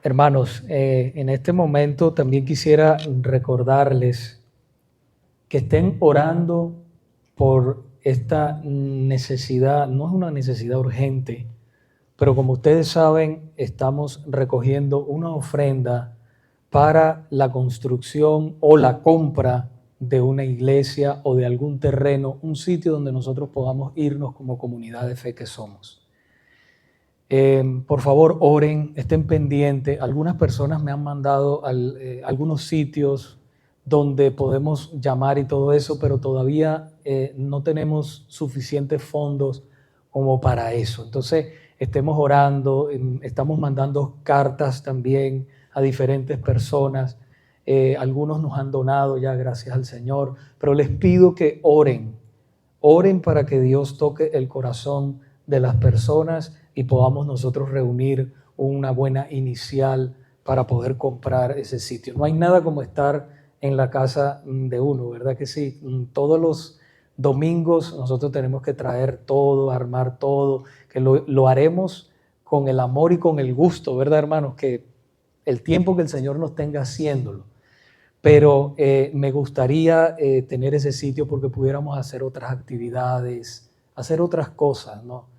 Hermanos, en este momento también quisiera recordarles que estén orando por esta necesidad. No es una necesidad urgente, pero como ustedes saben, estamos recogiendo una ofrenda para la construcción o la compra de una iglesia o de algún terreno, un sitio donde nosotros podamos irnos como comunidad de fe que somos. Por favor, oren, estén pendientes. Algunas personas me han mandado algunos sitios donde podemos llamar y todo eso, pero todavía no tenemos suficientes fondos como para eso. Entonces, estemos orando, estamos mandando cartas también a diferentes personas. Algunos nos han donado ya, gracias al Señor, pero les pido que oren para que Dios toque el corazón de las personas y podamos nosotros reunir una buena inicial para poder comprar ese sitio. No hay nada como estar en la casa de uno, ¿verdad que sí? Todos los domingos nosotros tenemos que traer todo, armar todo, que lo haremos con el amor y con el gusto, ¿verdad, hermanos? Que el tiempo que el Señor nos tenga haciéndolo. Pero me gustaría tener ese sitio porque pudiéramos hacer otras actividades, hacer otras cosas, ¿no?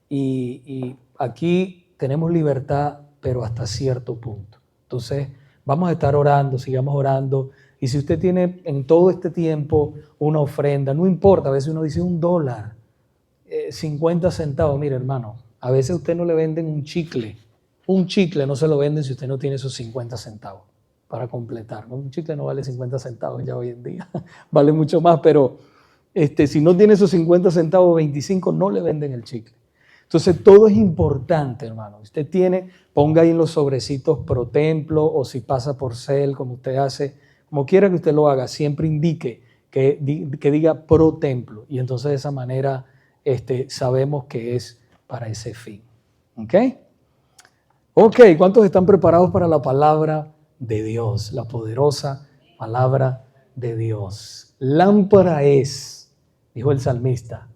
Y aquí tenemos libertad, pero hasta cierto punto. Entonces, vamos a estar orando, sigamos orando. Y si usted tiene en todo este tiempo una ofrenda, no importa, a veces uno dice $1, 50 centavos. Mire, hermano, a veces a usted no le venden un chicle no se lo venden si usted no tiene esos 50 centavos para completar, ¿no? Un chicle no vale 50 centavos ya hoy en día, vale mucho más, pero si no tiene esos 50 centavos, 25, no le venden el chicle. Entonces todo es importante, hermano. Usted ponga ahí en los sobrecitos Pro Templo, o si pasa por Cel, como usted hace, como quiera que usted lo haga, siempre indique que diga Pro Templo, y entonces de esa manera sabemos que es para ese fin. ¿Ok? Ok, ¿cuántos están preparados para la palabra de Dios? La poderosa palabra de Dios. Lámpara es, dijo el salmista,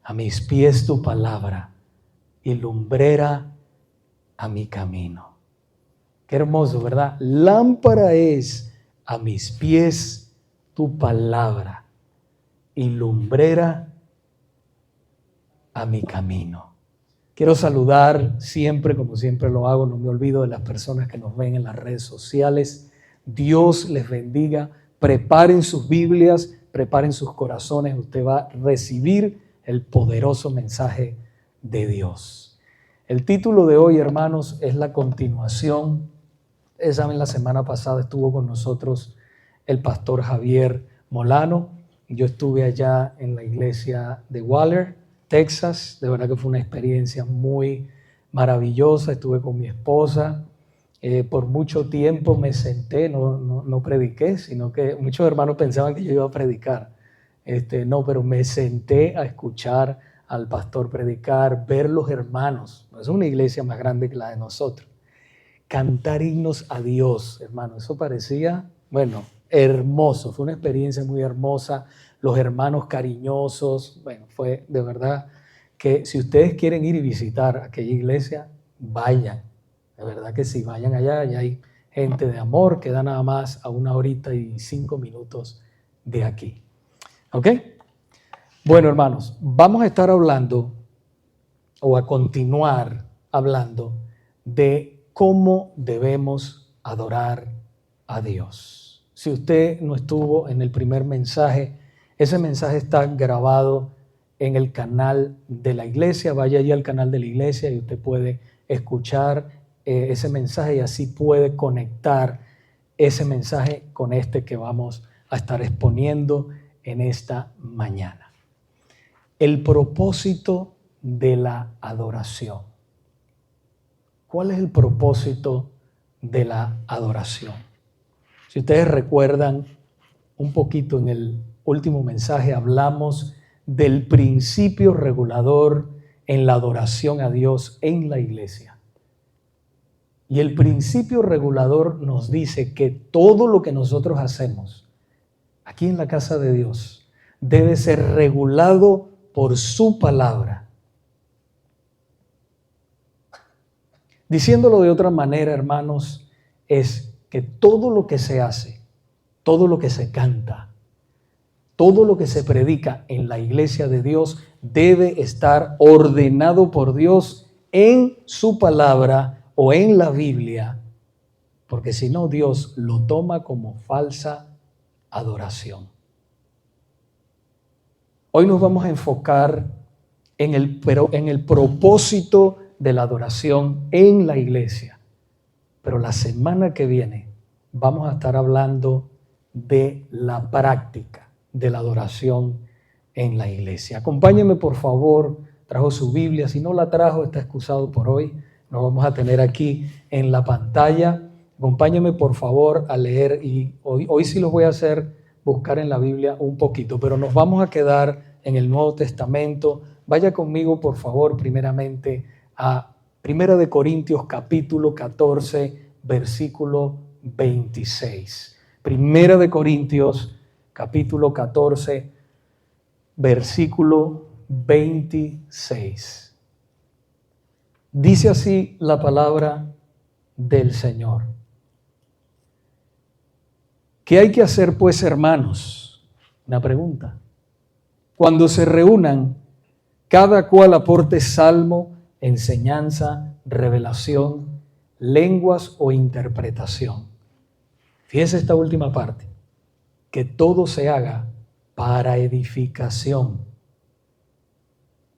a mis pies tu palabra y lumbrera a mi camino. Qué hermoso, ¿verdad? Lámpara es a mis pies tu palabra y lumbrera a mi camino. Quiero saludar siempre, como siempre lo hago, no me olvido de las personas que nos ven en las redes sociales. Dios les bendiga. Preparen sus Biblias, preparen sus corazones. Usted va a recibir el poderoso mensaje de Dios. El título de hoy, hermanos, es la continuación. Ustedes saben, la semana pasada estuvo con nosotros el pastor Javier Molano. Yo estuve allá en la iglesia de Waller, Texas. De verdad que fue una experiencia muy maravillosa. Estuve con mi esposa. Por mucho tiempo me senté, no prediqué, sino que muchos hermanos pensaban que yo iba a predicar. No, pero me senté a escuchar al pastor predicar, ver los hermanos. Es una iglesia más grande que la de nosotros. Cantar himnos a Dios, hermano. Eso parecía, bueno, hermoso. Fue una experiencia muy hermosa. Los hermanos cariñosos. Bueno, fue de verdad que si ustedes quieren ir y visitar aquella iglesia, vayan. De verdad que sí, vayan allá. Allá hay gente de amor, queda nada más a 1 horita y 5 minutos de aquí. ¿Ok? Bueno, hermanos, vamos a estar hablando o a continuar hablando de cómo debemos adorar a Dios. Si usted no estuvo en el primer mensaje, ese mensaje está grabado en el canal de la iglesia. Vaya allí al canal de la iglesia y usted puede escuchar ese mensaje y así puede conectar ese mensaje con este que vamos a estar exponiendo en esta mañana. El propósito de la adoración. ¿Cuál es el propósito de la adoración? Si ustedes recuerdan un poquito en el último mensaje, hablamos del principio regulador en la adoración a Dios en la iglesia. Y el principio regulador nos dice que todo lo que nosotros hacemos aquí en la casa de Dios debe ser regulado por su palabra. Diciéndolo de otra manera, hermanos, es que todo lo que se hace, todo lo que se canta, todo lo que se predica en la iglesia de Dios debe estar ordenado por Dios en su palabra o en la Biblia, porque si no, Dios lo toma como falsa adoración. Hoy nos vamos a enfocar en el propósito de la adoración en la iglesia, pero la semana que viene vamos a estar hablando de la práctica de la adoración en la iglesia. Acompáñeme, por favor. Trajo su Biblia. Si no la trajo, está excusado por hoy. Nos vamos a tener aquí en la pantalla. Acompáñeme, por favor, a leer. Y hoy sí los voy a hacer buscar en la Biblia un poquito, pero nos vamos a quedar en el Nuevo Testamento. Vaya conmigo, por favor, primeramente a 1 Corintios capítulo 14, versículo 26. 1 Corintios capítulo 14, versículo 26. Dice así la palabra del Señor. ¿Qué hay que hacer, pues, hermanos? Una pregunta. Cuando se reúnan, cada cual aporte salmo, enseñanza, revelación, lenguas o interpretación. Fíjese esta última parte. Que todo se haga para edificación.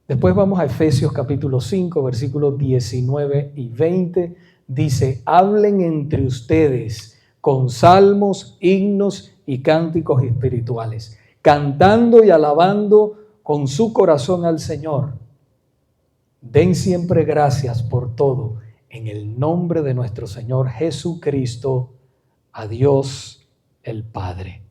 Después vamos a Efesios capítulo 5, versículos 19 y 20. Dice, hablen entre ustedes con salmos, himnos y cánticos espirituales, cantando y alabando con su corazón al Señor. Den siempre gracias por todo en el nombre de nuestro Señor Jesucristo, a Dios el Padre.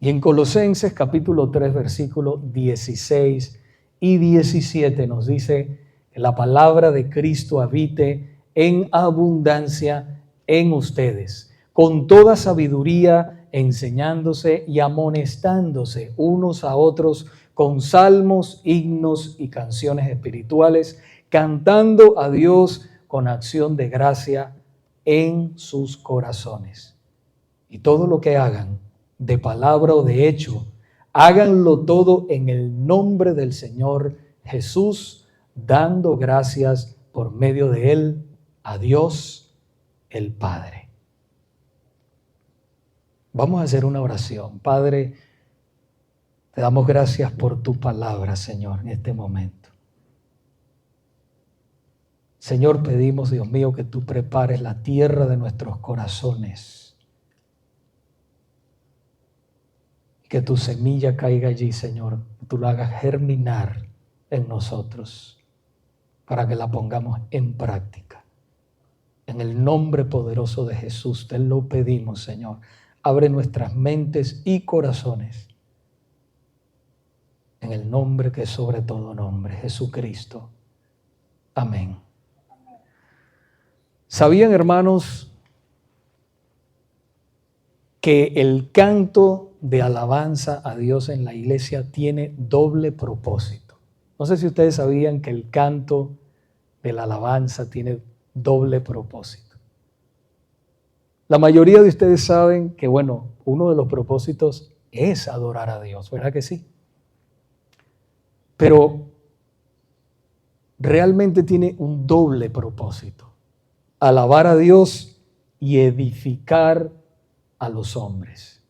Y en Colosenses capítulo 3, versículos 16 y 17 nos dice que la palabra de Cristo habite en abundancia en ustedes, con toda sabiduría, enseñándose y amonestándose unos a otros con salmos, himnos y canciones espirituales, cantando a Dios con acción de gracia en sus corazones. Y todo lo que hagan, de palabra o de hecho, háganlo todo en el nombre del Señor Jesús, dando gracias por medio de Él a Dios el Padre. Vamos a hacer una oración. Padre, te damos gracias por tu palabra, Señor, en este momento. Señor, pedimos, Dios mío, que tú prepares la tierra de nuestros corazones. Que tu semilla caiga allí, Señor, tú la hagas germinar en nosotros para que la pongamos en práctica. En el nombre poderoso de Jesús, te lo pedimos, Señor. Abre nuestras mentes y corazones. En el nombre que es sobre todo nombre, Jesucristo. Amén. ¿Sabían, hermanos, que el canto de alabanza a Dios en la iglesia tiene doble propósito? No sé si ustedes sabían que el canto de la alabanza tiene doble propósito. La mayoría de ustedes saben que, bueno, uno de los propósitos es adorar a Dios, ¿verdad que sí? Pero realmente tiene un doble propósito: alabar a Dios y edificar a los hombres.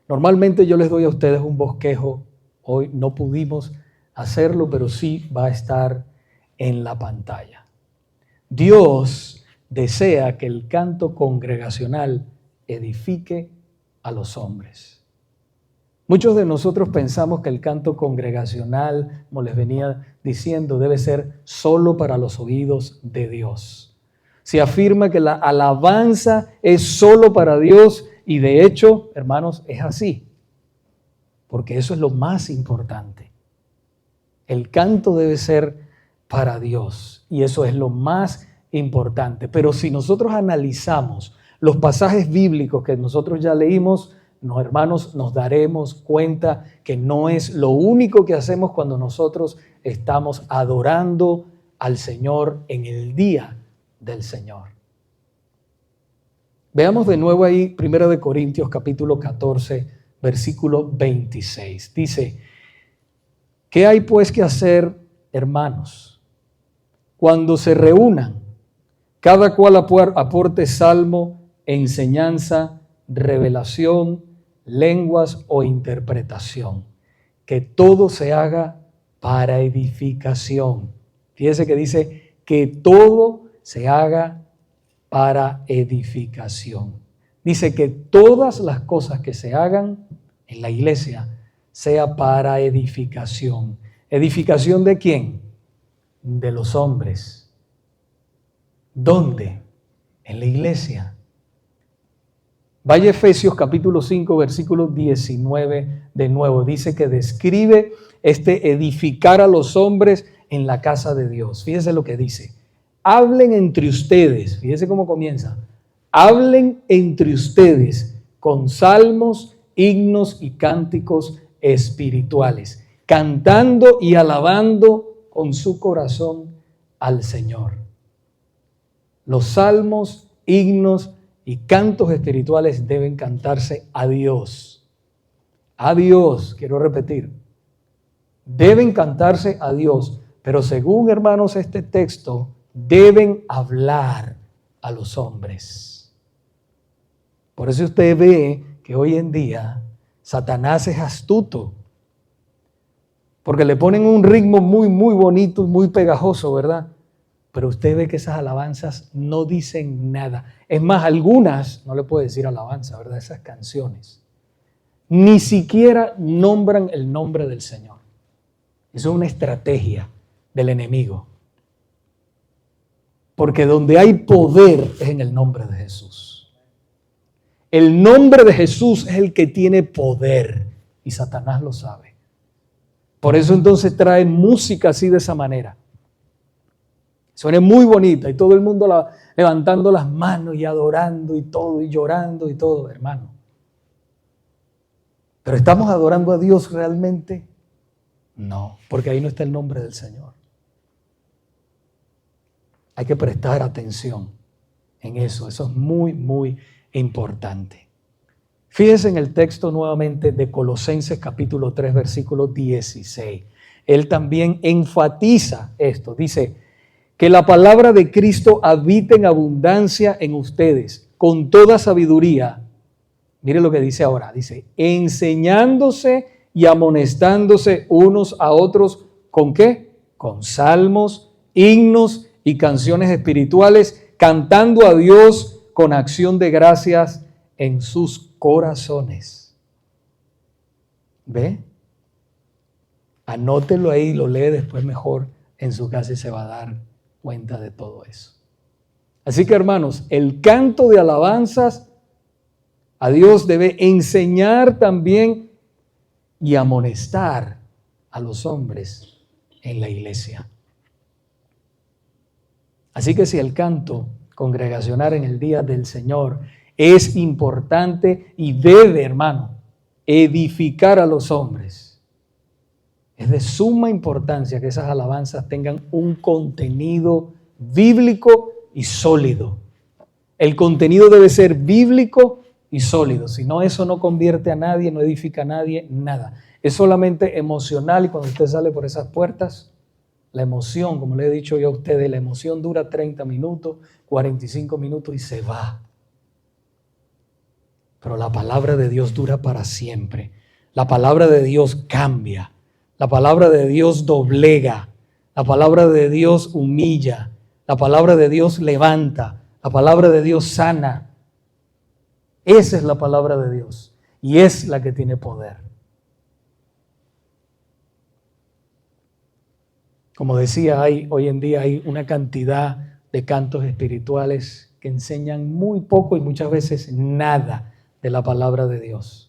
Normalmente yo les doy a ustedes un bosquejo. Hoy no pudimos hacerlo, pero sí va a estar en la pantalla. Dios desea que el canto congregacional edifique a los hombres. Muchos de nosotros pensamos que el canto congregacional, como les venía diciendo, debe ser solo para los oídos de Dios. Se afirma que la alabanza es solo para Dios y de hecho, hermanos, es así, porque eso es lo más importante. El canto debe ser para Dios y eso es lo más importante. Pero si nosotros analizamos los pasajes bíblicos que nosotros ya leímos, hermanos, nos daremos cuenta que no es lo único que hacemos cuando nosotros estamos adorando al Señor en el día del Señor. Veamos de nuevo ahí 1 Corintios capítulo 14, versículo 26. Dice, ¿qué hay pues que hacer, hermanos? Cuando se reúnan, cada cual aporte salmo, enseñanza, revelación, lenguas o interpretación. Que todo se haga para edificación. Fíjese que dice que todo se haga para edificación. Dice que todas las cosas que se hagan en la iglesia sea para edificación. ¿Edificación de quién? De los hombres. ¿Dónde? En la iglesia. Vaya Efesios capítulo 5, versículo 19 de nuevo. Dice que describe edificar a los hombres en la casa de Dios. Fíjese lo que dice. Hablen entre ustedes. Fíjese cómo comienza. Hablen entre ustedes con salmos, himnos y cánticos espirituales, cantando y alabando con su corazón al Señor. Los salmos, himnos y cantos espirituales deben cantarse a Dios. A Dios, quiero repetir. Deben cantarse a Dios, pero según, hermanos, este texto, deben hablar a los hombres. Por eso usted ve que hoy en día Satanás es astuto, porque le ponen un ritmo muy, muy bonito, muy pegajoso, ¿verdad? Pero usted ve que esas alabanzas no dicen nada. Es más, algunas, no le puedo decir alabanza, ¿verdad? Esas canciones, ni siquiera nombran el nombre del Señor. Eso es una estrategia del enemigo. Porque donde hay poder es en el nombre de Jesús. El nombre de Jesús es el que tiene poder y Satanás lo sabe. Por eso entonces trae música así de esa manera. Suena muy bonita y todo el mundo levantando las manos y adorando y todo y llorando y todo, hermano. ¿Pero estamos adorando a Dios realmente? No, porque ahí no está el nombre del Señor. Hay que prestar atención en eso. Eso es muy, muy importante. Fíjense en el texto nuevamente de Colosenses capítulo 3, versículo 16. Él también enfatiza esto. Dice, que la palabra de Cristo habite en abundancia en ustedes, con toda sabiduría. Mire lo que dice ahora. Dice, enseñándose y amonestándose unos a otros, ¿con qué? Con salmos, himnos y canciones espirituales, cantando a Dios con acción de gracias en sus corazones. ¿Ve? Anótelo ahí, lo lee después mejor en su casa y se va a dar cuenta de todo eso. Así que, hermanos, el canto de alabanzas a Dios debe enseñar también y amonestar a los hombres en la iglesia. Así que si el canto congregacional en el día del Señor es importante y debe, hermano, edificar a los hombres, es de suma importancia que esas alabanzas tengan un contenido bíblico y sólido. El contenido debe ser bíblico y sólido. Si no, eso no convierte a nadie, no edifica a nadie, nada. Es solamente emocional y cuando usted sale por esas puertas, la emoción, como le he dicho yo a ustedes, la emoción dura 30 minutos, 45 minutos y se va. Pero la palabra de Dios dura para siempre. La palabra de Dios cambia. La palabra de Dios doblega. La palabra de Dios humilla. La palabra de Dios levanta. La palabra de Dios sana. Esa es la palabra de Dios. Y es la que tiene poder. Como decía, hoy en día hay una cantidad de cantos espirituales que enseñan muy poco y muchas veces nada de la palabra de Dios.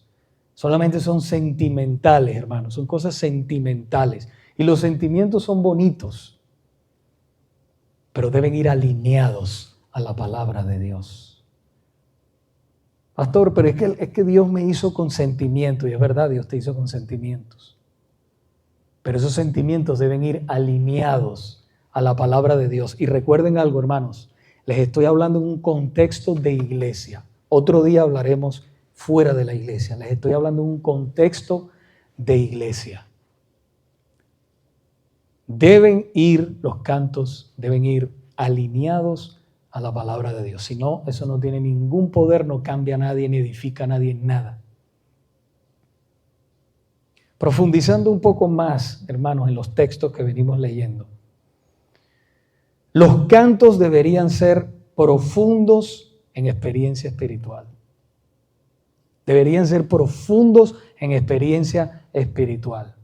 Solamente son sentimentales, hermanos, son cosas sentimentales. Y los sentimientos son bonitos, pero deben ir alineados a la palabra de Dios. Pastor, pero es que Dios me hizo con sentimientos, y es verdad, Dios te hizo con sentimientos. Pero esos sentimientos deben ir alineados a la palabra de Dios. Y recuerden algo, hermanos, les estoy hablando en un contexto de iglesia. Otro día hablaremos fuera de la iglesia. Les estoy hablando en un contexto de iglesia. Los cantos deben ir alineados a la palabra de Dios. Si no, eso no tiene ningún poder, no cambia a nadie, ni edifica a nadie en nada. Profundizando un poco más, hermanos, en los textos que venimos leyendo. Los cantos deberían ser profundos en experiencia espiritual. Deberían ser profundos en experiencia espiritual.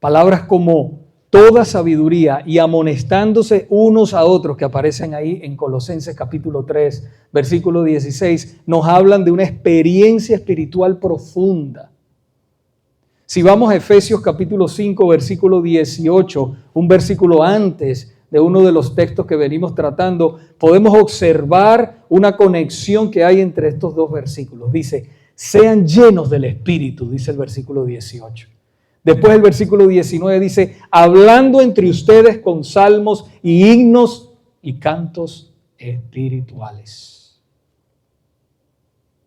Palabras como toda sabiduría y amonestándose unos a otros, que aparecen ahí en Colosenses capítulo 3, versículo 16, nos hablan de una experiencia espiritual profunda. Si vamos a Efesios capítulo 5, versículo 18, un versículo antes de uno de los textos que venimos tratando, podemos observar una conexión que hay entre estos dos versículos. Dice, sean llenos del Espíritu, dice el versículo 18. Después el versículo 19 dice, hablando entre ustedes con salmos y himnos y cantos espirituales.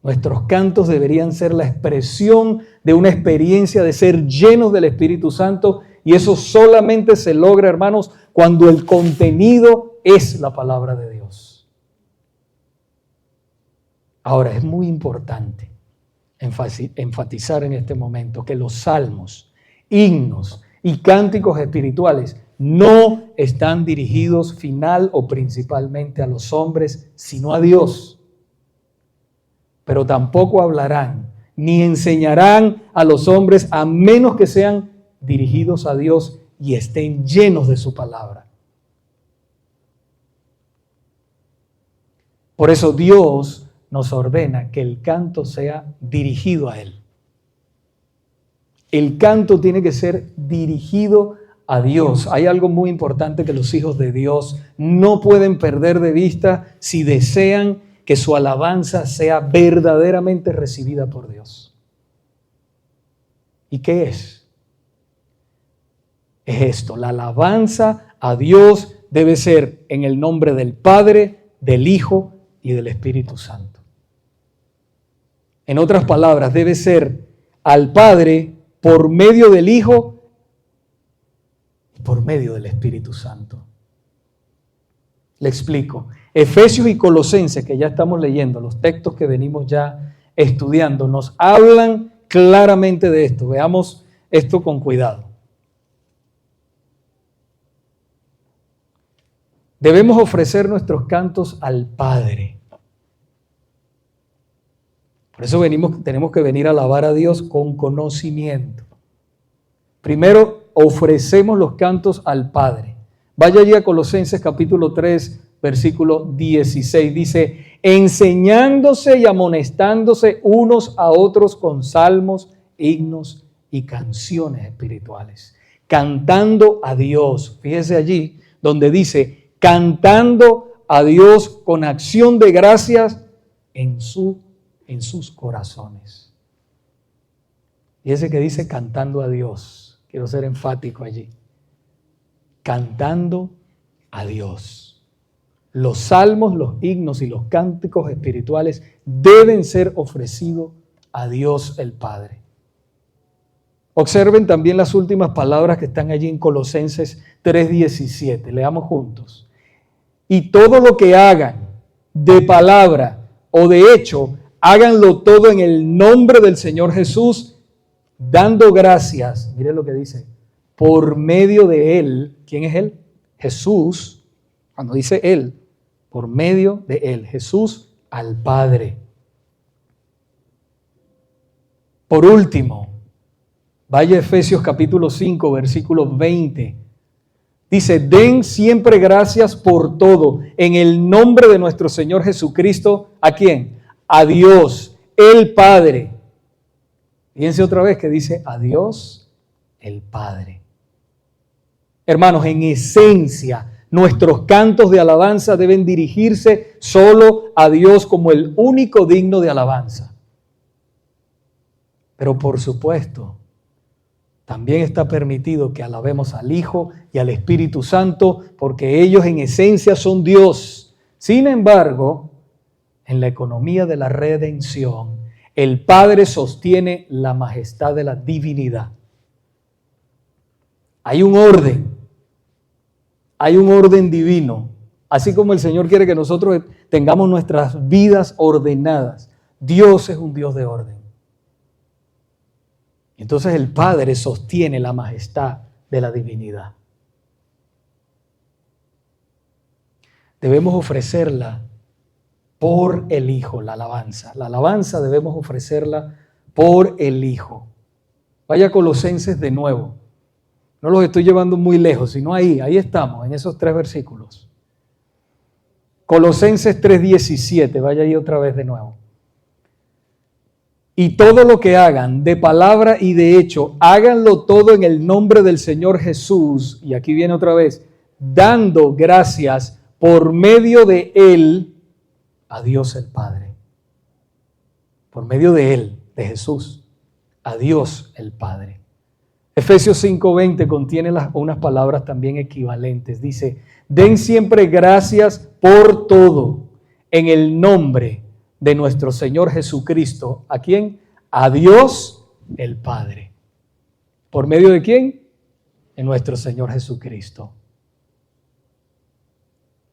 Nuestros cantos deberían ser la expresión de una experiencia de ser llenos del Espíritu Santo, y eso solamente se logra, hermanos, cuando el contenido es la palabra de Dios. Ahora, es muy importante enfatizar en este momento que los salmos, himnos y cánticos espirituales no están dirigidos final o principalmente a los hombres, sino a Dios. Pero tampoco hablarán ni enseñarán a los hombres a menos que sean dirigidos a Dios y estén llenos de su palabra. Por eso Dios nos ordena que el canto sea dirigido a Él. El canto tiene que ser dirigido a Dios. Hay algo muy importante que los hijos de Dios no pueden perder de vista si desean que su alabanza sea verdaderamente recibida por Dios. ¿Y qué es? Es esto, la alabanza a Dios debe ser en el nombre del Padre, del Hijo y del Espíritu Santo. En otras palabras, debe ser al Padre por medio del Hijo y por medio del Espíritu Santo. Le explico. Efesios y Colosenses, que ya estamos leyendo, los textos que venimos ya estudiando, nos hablan claramente de esto. Veamos esto con cuidado. Debemos ofrecer nuestros cantos al Padre. Por eso tenemos que venir a alabar a Dios con conocimiento. Primero, ofrecemos los cantos al Padre. Vaya allí a Colosenses capítulo 3, versículo 16. Dice, enseñándose y amonestándose unos a otros con salmos, himnos y canciones espirituales. Cantando a Dios. Fíjese allí donde dice, cantando a Dios con acción de gracias en sus corazones. Y ese que dice cantando a Dios, quiero ser enfático allí. Cantando a Dios. Los salmos, los himnos y los cánticos espirituales deben ser ofrecidos a Dios el Padre. Observen también las últimas palabras que están allí en Colosenses 3:17. Leamos juntos. Y todo lo que hagan de palabra o de hecho, háganlo todo en el nombre del Señor Jesús, dando gracias. Mire lo que dice. Por medio de Él. ¿Quién es Él? Jesús. Cuando dice Él, por medio de Él. Jesús al Padre. Por último, vaya a Efesios capítulo 5, versículo 20. Dice, den siempre gracias por todo, en el nombre de nuestro Señor Jesucristo. ¿A quién? A Dios, el Padre. Fíjense otra vez que dice, a Dios, el Padre. Hermanos, en esencia, nuestros cantos de alabanza deben dirigirse solo a Dios como el único digno de alabanza. Pero por supuesto, también está permitido que alabemos al Hijo y al Espíritu Santo, porque ellos en esencia son Dios. Sin embargo, en la economía de la redención, el Padre sostiene la majestad de la divinidad. Hay un orden divino. Así como el Señor quiere que nosotros tengamos nuestras vidas ordenadas, Dios es un Dios de orden. Entonces el Padre sostiene la majestad de la divinidad. Debemos ofrecerla por el Hijo, la alabanza. La alabanza debemos ofrecerla por el Hijo. Vaya a Colosenses de nuevo. No los estoy llevando muy lejos, sino ahí estamos, en esos 3 versículos. Colosenses 3:17, vaya ahí otra vez de nuevo. Y todo lo que hagan, de palabra y de hecho, háganlo todo en el nombre del Señor Jesús, y aquí viene otra vez, dando gracias por medio de Él a Dios el Padre. Por medio de Él, de Jesús, a Dios el Padre. Efesios 5:20 contiene unas palabras también equivalentes. Dice, den siempre gracias por todo en el nombre de nuestro Señor Jesucristo. ¿A quién? A Dios el Padre. ¿Por medio de quién? En nuestro Señor Jesucristo.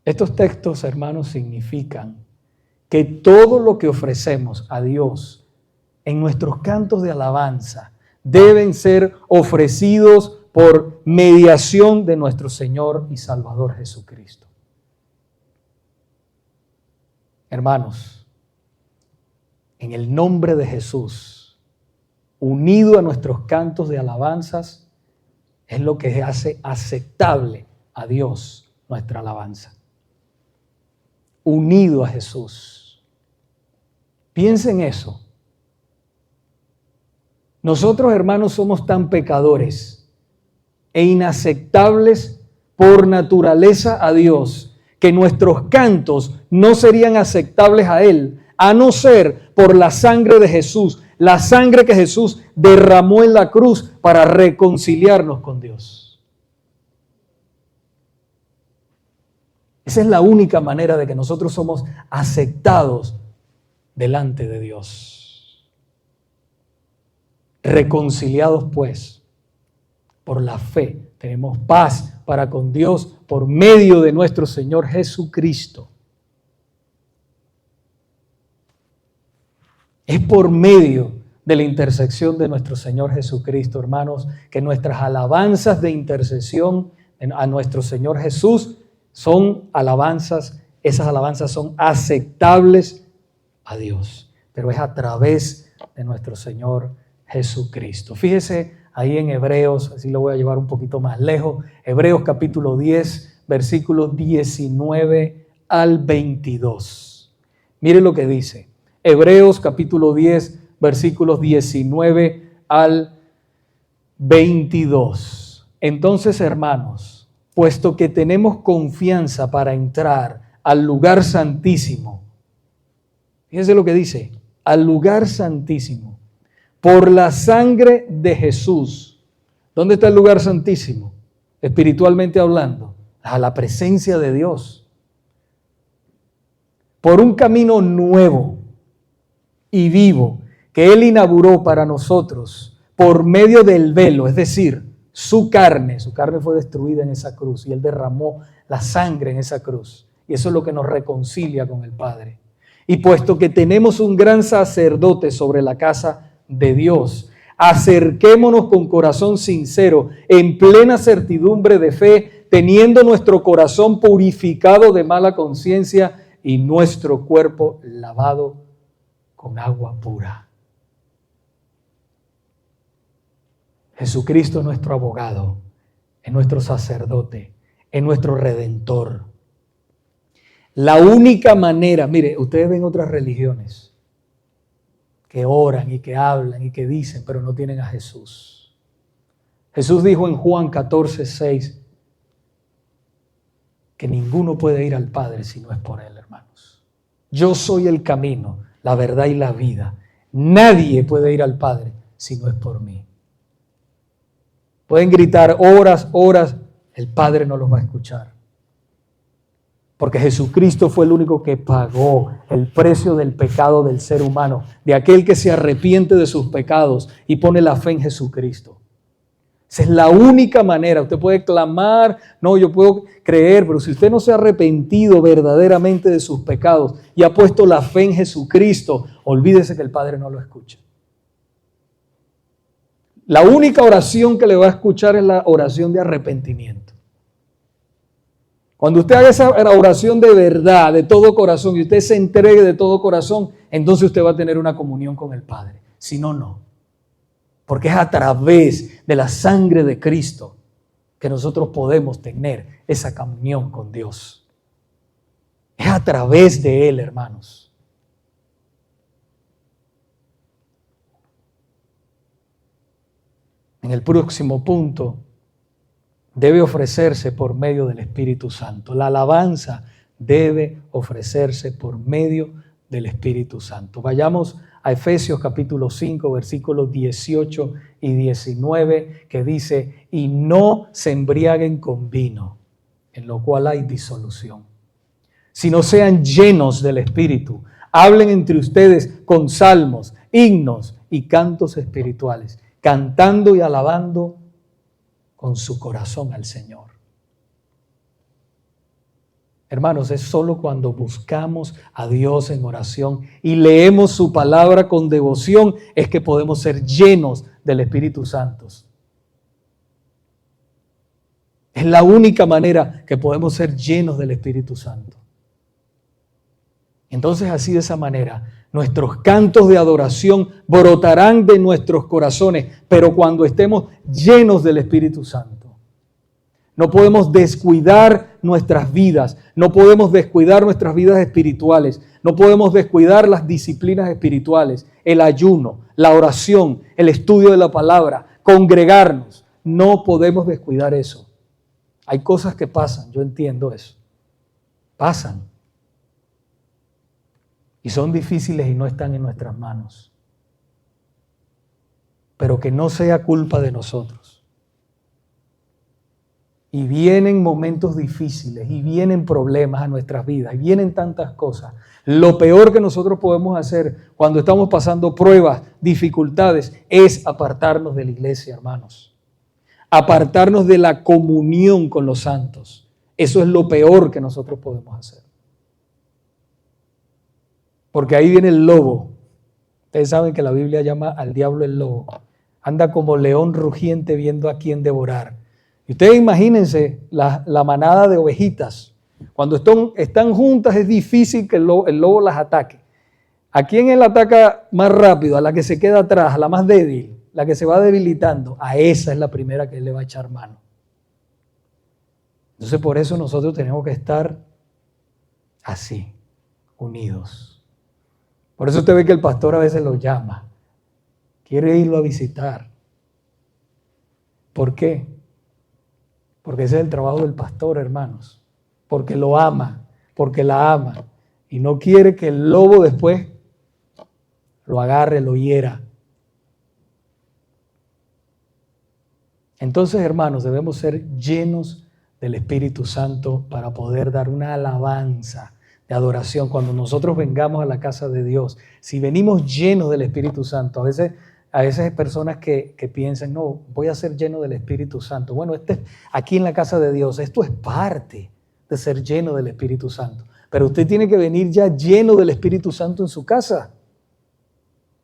Estos textos, hermanos, significan que todo lo que ofrecemos a Dios en nuestros cantos de alabanza deben ser ofrecidos por mediación de nuestro Señor y Salvador Jesucristo. Hermanos, en el nombre de Jesús, unido a nuestros cantos de alabanzas, es lo que hace aceptable a Dios nuestra alabanza. Unido a Jesús. Piensen eso. Nosotros, hermanos, somos tan pecadores e inaceptables por naturaleza a Dios que nuestros cantos no serían aceptables a Él, a no ser por la sangre de Jesús, la sangre que Jesús derramó en la cruz para reconciliarnos con Dios. Esa es la única manera de que nosotros somos aceptados delante de Dios. Reconciliados pues por la fe, tenemos paz para con Dios por medio de nuestro Señor Jesucristo. Es por medio de la intersección de nuestro Señor Jesucristo, hermanos, que nuestras alabanzas de intercesión a nuestro Señor Jesús son alabanzas, esas alabanzas son aceptables a Dios, pero es a través de nuestro Señor Jesucristo. Fíjese ahí en Hebreos, así lo voy a llevar un poquito más lejos, Hebreos capítulo 10, versículos 19 al 22. Mire lo que dice, Hebreos capítulo 10, versículos 19 al 22. Entonces, hermanos, puesto que tenemos confianza para entrar al lugar santísimo, fíjese lo que dice, al lugar santísimo, por la sangre de Jesús. ¿Dónde está el lugar santísimo? Espiritualmente hablando, a la presencia de Dios. Por un camino nuevo y vivo que Él inauguró para nosotros por medio del velo, es decir, su carne fue destruida en esa cruz y Él derramó la sangre en esa cruz. Y eso es lo que nos reconcilia con el Padre. Y puesto que tenemos un gran sacerdote sobre la casa de Dios, acerquémonos con corazón sincero, en plena certidumbre de fe, teniendo nuestro corazón purificado de mala conciencia y nuestro cuerpo lavado con agua pura. Jesucristo es nuestro abogado, es nuestro sacerdote, es nuestro redentor. La única manera, mire, ustedes ven otras religiones que oran y que hablan y que dicen, pero no tienen a Jesús. Jesús dijo en Juan 14:6 que ninguno puede ir al Padre si no es por Él, hermanos. Yo soy el camino, la verdad y la vida. Nadie puede ir al Padre si no es por mí. Pueden gritar horas, horas, el Padre no los va a escuchar. Porque Jesucristo fue el único que pagó el precio del pecado del ser humano, de aquel que se arrepiente de sus pecados y pone la fe en Jesucristo. Esa es la única manera. Usted puede clamar, no, yo puedo creer, pero si usted no se ha arrepentido verdaderamente de sus pecados y ha puesto la fe en Jesucristo, olvídese que el Padre no lo escucha. La única oración que le va a escuchar es la oración de arrepentimiento. Cuando usted haga esa oración de verdad, de todo corazón, y usted se entregue de todo corazón, entonces usted va a tener una comunión con el Padre. Si no, no. Porque es a través de la sangre de Cristo que nosotros podemos tener esa comunión con Dios. Es a través de Él, hermanos. En el próximo punto, debe ofrecerse por medio del Espíritu Santo. La alabanza debe ofrecerse por medio del Espíritu Santo. Vayamos a Efesios capítulo 5, versículos 18 y 19, que dice, y no se embriaguen con vino, en lo cual hay disolución, sino sean llenos del Espíritu. Hablen entre ustedes con salmos, himnos y cantos espirituales, cantando y alabando con su corazón al Señor. Hermanos, es solo cuando buscamos a Dios en oración y leemos su palabra con devoción es que podemos ser llenos del Espíritu Santo. Es la única manera que podemos ser llenos del Espíritu Santo. Entonces, así de esa manera, nuestros cantos de adoración brotarán de nuestros corazones, pero cuando estemos llenos del Espíritu Santo. No podemos descuidar nuestras vidas, no podemos descuidar nuestras vidas espirituales, no podemos descuidar las disciplinas espirituales, el ayuno, la oración, el estudio de la palabra, congregarnos. No podemos descuidar eso. Hay cosas que pasan, yo entiendo eso. Pasan. Y son difíciles y no están en nuestras manos. Pero que no sea culpa de nosotros. Y vienen momentos difíciles, y vienen problemas a nuestras vidas, y vienen tantas cosas. Lo peor que nosotros podemos hacer cuando estamos pasando pruebas, dificultades, es apartarnos de la iglesia, hermanos. Apartarnos de la comunión con los santos. Eso es lo peor que nosotros podemos hacer. Porque ahí viene el lobo. Ustedes saben que la Biblia llama al diablo el lobo. Anda como león rugiente viendo a quién devorar. Y ustedes imagínense la manada de ovejitas. Cuando están juntas es difícil que el lobo las ataque. ¿A quién él ataca más rápido? A la que se queda atrás, a la más débil, la que se va debilitando. A esa es la primera que él le va a echar mano. Entonces por eso nosotros tenemos que estar así, unidos. Por eso usted ve que el pastor a veces lo llama. Quiere irlo a visitar. ¿Por qué? Porque ese es el trabajo del pastor, hermanos. Porque lo ama, porque la ama. Y no quiere que el lobo después lo agarre, lo hiera. Entonces, hermanos, debemos ser llenos del Espíritu Santo para poder dar una alabanza de adoración. Cuando nosotros vengamos a la casa de Dios, si venimos llenos del Espíritu Santo, a veces hay personas que piensan, no, voy a ser lleno del Espíritu Santo. Bueno, aquí en la casa de Dios, esto es parte de ser lleno del Espíritu Santo. Pero usted tiene que venir ya lleno del Espíritu Santo en su casa,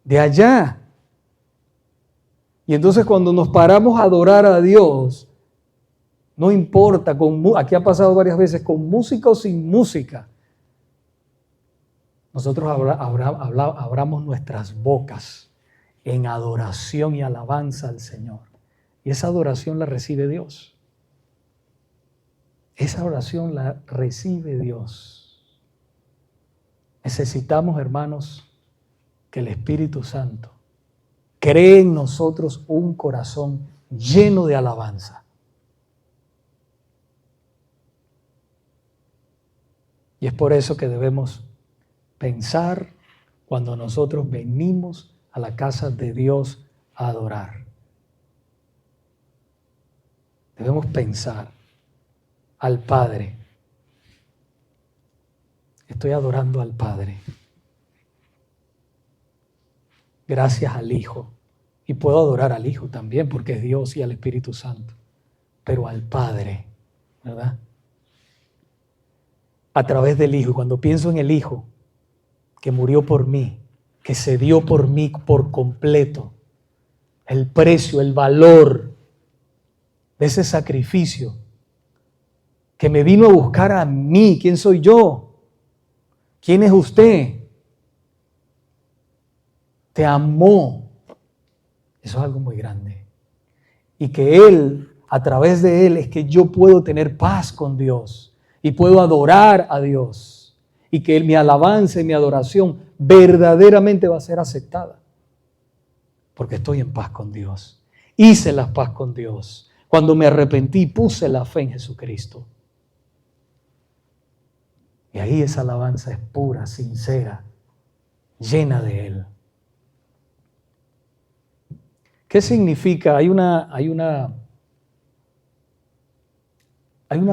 de allá. Y entonces cuando nos paramos a adorar a Dios, no importa, aquí ha pasado varias veces, con música o sin música, nosotros abramos nuestras bocas en adoración y alabanza al Señor. Y esa adoración la recibe Dios. Esa oración la recibe Dios. Necesitamos, hermanos, que el Espíritu Santo cree en nosotros un corazón lleno de alabanza. Y es por eso que debemos pensar cuando nosotros venimos a la casa de Dios a adorar. debemos pensar al Padre. Estoy adorando al Padre. Gracias al Hijo. Y puedo adorar al Hijo también porque es Dios y al Espíritu Santo. Pero al Padre, ¿verdad? A través del Hijo. Y cuando pienso en el Hijo que murió por mí, que se dio por mí por completo, el precio, el valor de ese sacrificio, que me vino a buscar a mí. ¿Quién soy yo? ¿Quién es usted? Te amó. Eso es algo muy grande. Y que Él, a través de Él, es que yo puedo tener paz con Dios y puedo adorar a Dios. Y que mi alabanza y mi adoración verdaderamente va a ser aceptada. Porque estoy en paz con Dios. Hice la paz con Dios. Cuando me arrepentí, puse la fe en Jesucristo. Y ahí esa alabanza es pura, sincera, llena de Él. ¿Qué significa? Hay una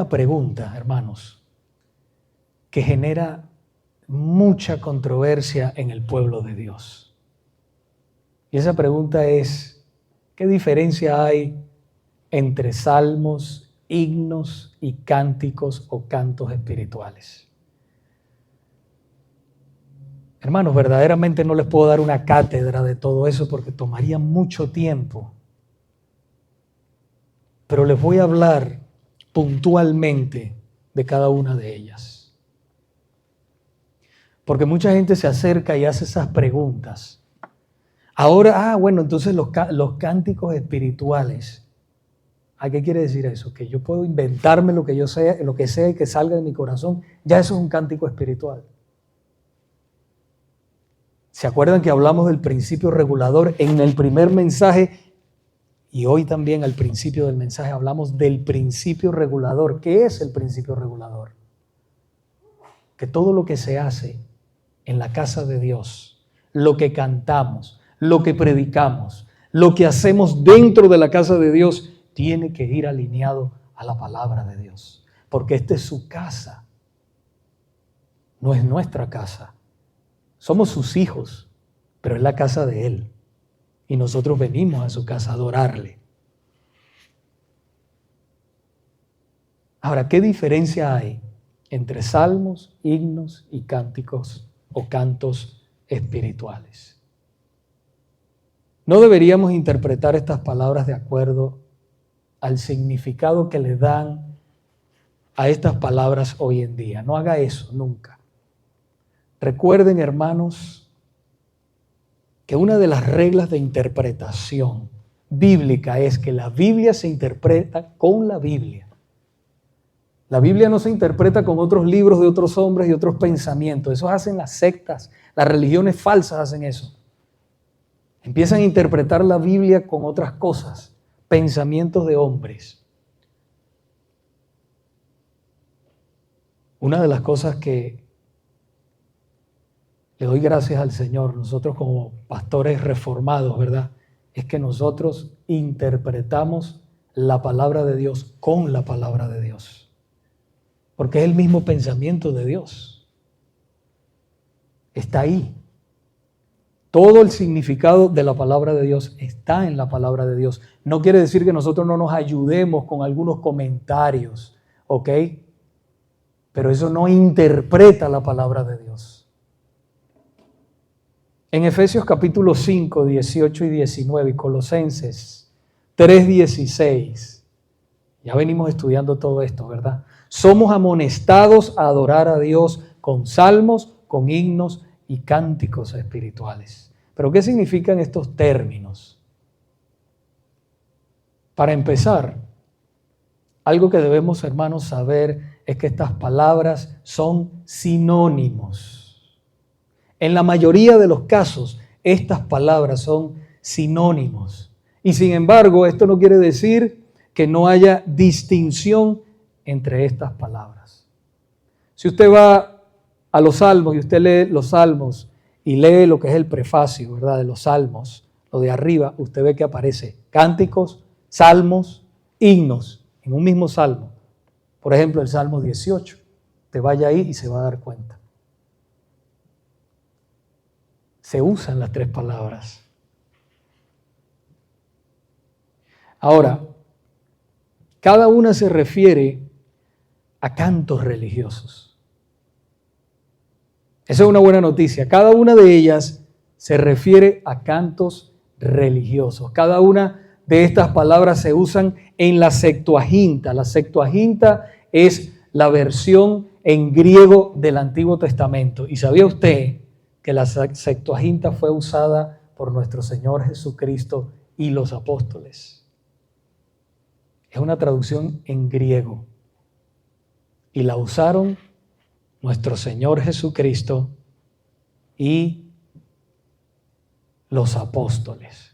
pregunta, hermanos, que genera mucha controversia en el pueblo de Dios. Y esa pregunta es, ¿qué diferencia hay entre salmos, himnos y cánticos o cantos espirituales? Hermanos, verdaderamente no les puedo dar una cátedra de todo eso porque tomaría mucho tiempo. Pero les voy a hablar puntualmente de cada una de ellas. Porque mucha gente se acerca y hace esas preguntas. Ahora, bueno, entonces los cánticos espirituales. ¿Qué quiere decir eso? Que yo puedo inventarme lo que yo sea, lo que sea y que salga de mi corazón. Ya eso es un cántico espiritual. ¿Se acuerdan que hablamos del principio regulador en el primer mensaje? Y hoy también al principio del mensaje hablamos del principio regulador. ¿Qué es el principio regulador? Que todo lo que se hace en la casa de Dios, lo que cantamos, lo que predicamos, lo que hacemos dentro de la casa de Dios, tiene que ir alineado a la palabra de Dios. Porque esta es su casa, no es nuestra casa. Somos sus hijos, pero es la casa de Él. Y nosotros venimos a su casa a adorarle. Ahora, ¿qué diferencia hay entre salmos, himnos y cánticos o cantos espirituales? No deberíamos interpretar estas palabras de acuerdo al significado que le dan a estas palabras hoy en día. No haga eso nunca. Recuerden, hermanos, que una de las reglas de interpretación bíblica es que la Biblia se interpreta con la Biblia. La Biblia no se interpreta con otros libros de otros hombres y otros pensamientos. Eso hacen las sectas, las religiones falsas hacen eso. Empiezan a interpretar la Biblia con otras cosas, pensamientos de hombres. Una de las cosas que le doy gracias al Señor, nosotros como pastores reformados, ¿verdad? Es que nosotros interpretamos la palabra de Dios con la palabra de Dios. Porque es el mismo pensamiento de Dios. Está ahí. Todo el significado de la palabra de Dios está en la palabra de Dios. No quiere decir que nosotros no nos ayudemos con algunos comentarios, ¿ok? Pero eso no interpreta la palabra de Dios. En Efesios capítulo 5, 18 y 19 y Colosenses 3, 16, ya venimos estudiando todo esto, ¿verdad? Somos amonestados a adorar a Dios con salmos, con himnos y cánticos espirituales. ¿Pero qué significan estos términos? Para empezar, algo que debemos, hermanos, saber es que estas palabras son sinónimos. En la mayoría de los casos, estas palabras son sinónimos. Y sin embargo, esto no quiere decir que no haya distinción entre estas palabras. Si usted va a los salmos y usted lee los salmos y lee lo que es el prefacio, ¿verdad?, de los salmos, lo de arriba, usted ve que aparece cánticos, salmos, himnos. en un mismo salmo. Por ejemplo, el Salmo 18. Te vaya ahí y se va a dar cuenta. Se usan las tres palabras. Ahora, cada una se refiere a cantos religiosos. Esa es una buena noticia. Cada una de ellas se refiere a cantos religiosos. Cada una de estas palabras se usan en la Septuaginta. La Septuaginta es la versión en griego del Antiguo Testamento. ¿Y sabía usted que la Septuaginta fue usada por nuestro Señor Jesucristo y los apóstoles? Es una traducción en griego. Y la usaron nuestro Señor Jesucristo y los apóstoles.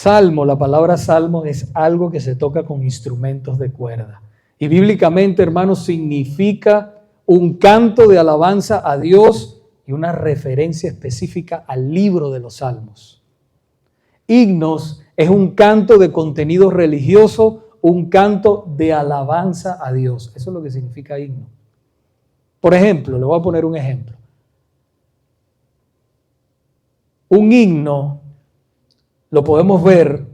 Salmo, la palabra salmo es algo que se toca con instrumentos de cuerda. Y bíblicamente, hermanos, significa un canto de alabanza a Dios y una referencia específica al libro de los salmos. Himnos es un canto de contenido religioso, un canto de alabanza a Dios. Eso es lo que significa himno. Por ejemplo, le voy a poner un ejemplo. Un himno lo podemos ver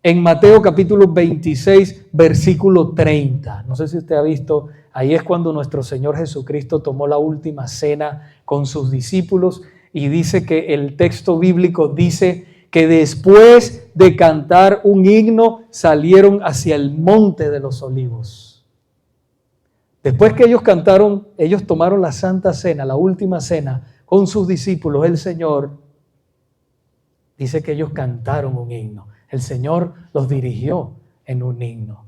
en Mateo capítulo 26, versículo 30. No sé si usted ha visto, ahí es cuando nuestro Señor Jesucristo tomó la última cena con sus discípulos y dice que el texto bíblico dice que después de cantar un himno salieron hacia el monte de los olivos. Después que ellos cantaron, ellos tomaron la Santa Cena, la última cena con sus discípulos, el Señor dice que ellos cantaron un himno. El Señor los dirigió en un himno.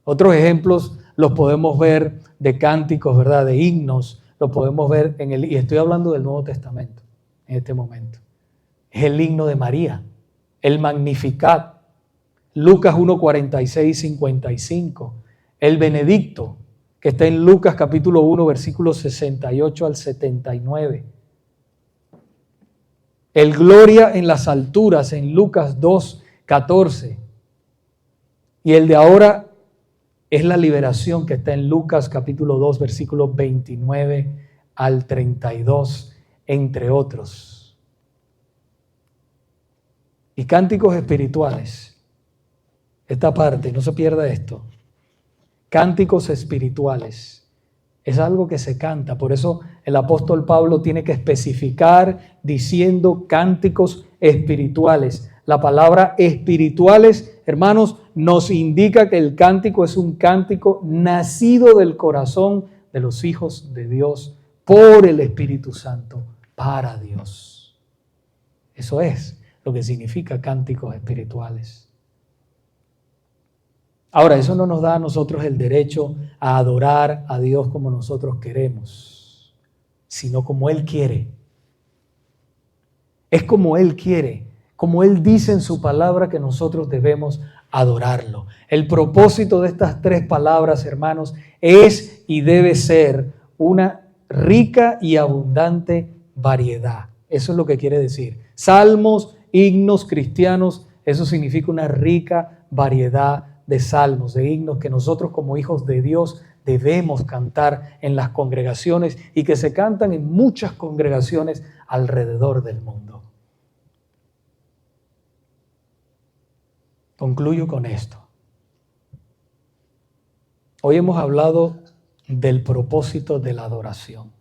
Otros ejemplos los podemos ver de cánticos, ¿verdad? De himnos, los podemos ver y estoy hablando del Nuevo Testamento en este momento. Es el himno de María, el Magnificat, Lucas 1, 46, 55, el Benedicto, que está en Lucas capítulo 1, versículos 68 al 79. El Gloria en las alturas en Lucas 2, 14. Y el de ahora es la liberación que está en Lucas capítulo 2, versículos 29 al 32, entre otros. Y cánticos espirituales. Esta parte, no se pierda esto. Cánticos espirituales. Es algo que se canta. Por eso el apóstol Pablo tiene que especificar diciendo cánticos espirituales. La palabra espirituales, hermanos, nos indica que el cántico es un cántico nacido del corazón de los hijos de Dios por el Espíritu Santo, para Dios. Eso es lo que significa cánticos espirituales. Ahora, eso no nos da a nosotros el derecho a adorar a Dios como nosotros queremos, sino como Él quiere. Es como Él quiere, como Él dice en su palabra que nosotros debemos adorarlo. El propósito de estas tres palabras, hermanos, es y debe ser una rica y abundante variedad. Eso es lo que quiere decir. Salmos, himnos cristianos, eso significa una rica variedad de salmos, de himnos que nosotros como hijos de Dios debemos cantar en las congregaciones y que se cantan en muchas congregaciones alrededor del mundo. Concluyo con esto. Hoy hemos hablado del propósito de la adoración.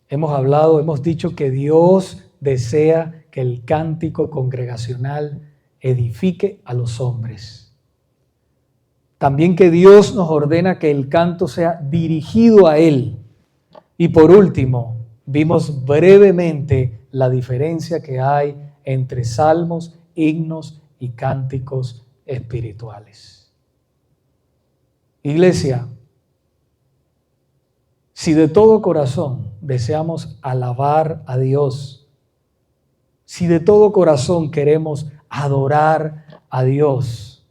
Hemos dicho que Dios desea que el cántico congregacional edifique a los hombres. También que Dios nos ordena que el canto sea dirigido a Él. Y por último, vimos brevemente la diferencia que hay entre salmos, himnos y cánticos espirituales. Iglesia, si de todo corazón deseamos alabar a Dios, si de todo corazón queremos adorar a Dios,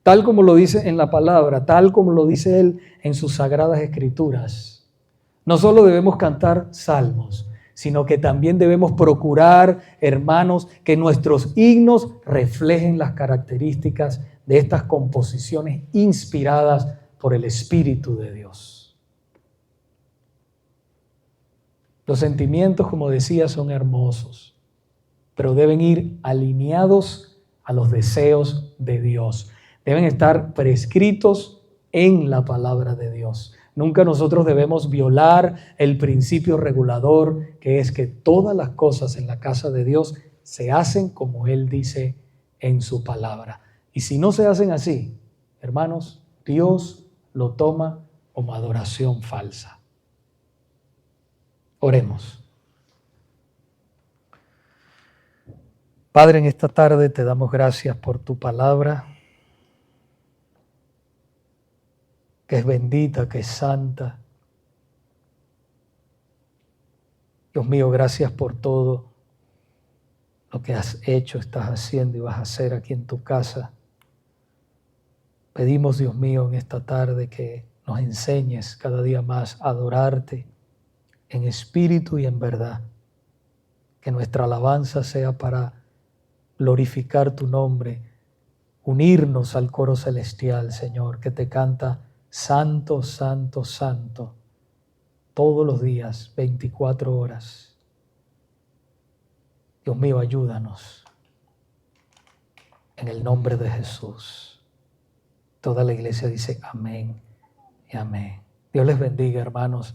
tal como lo dice en la palabra, tal como lo dice Él en sus sagradas escrituras, no solo debemos cantar salmos, sino que también debemos procurar, hermanos, que nuestros himnos reflejen las características de estas composiciones inspiradas por el Espíritu de Dios. Los sentimientos, como decía, son hermosos, pero deben ir alineados a los deseos de Dios. Deben estar prescritos en la palabra de Dios. Nunca nosotros debemos violar el principio regulador, que es que todas las cosas en la casa de Dios se hacen como Él dice en su palabra. Y si no se hacen así, hermanos, Dios lo toma como adoración falsa. Oremos. Padre, en esta tarde te damos gracias por tu palabra, que es bendita, que es santa. Dios mío, gracias por todo lo que has hecho, estás haciendo y vas a hacer aquí en tu casa. Pedimos, Dios mío, en esta tarde que nos enseñes cada día más a adorarte en espíritu y en verdad. Que nuestra alabanza sea para glorificar tu nombre, unirnos al coro celestial, Señor, que te canta Santo, Santo, Santo, todos los días, 24 horas. Dios mío, ayúdanos. En el nombre de Jesús. Toda la iglesia dice amén y amén. Dios les bendiga, hermanos.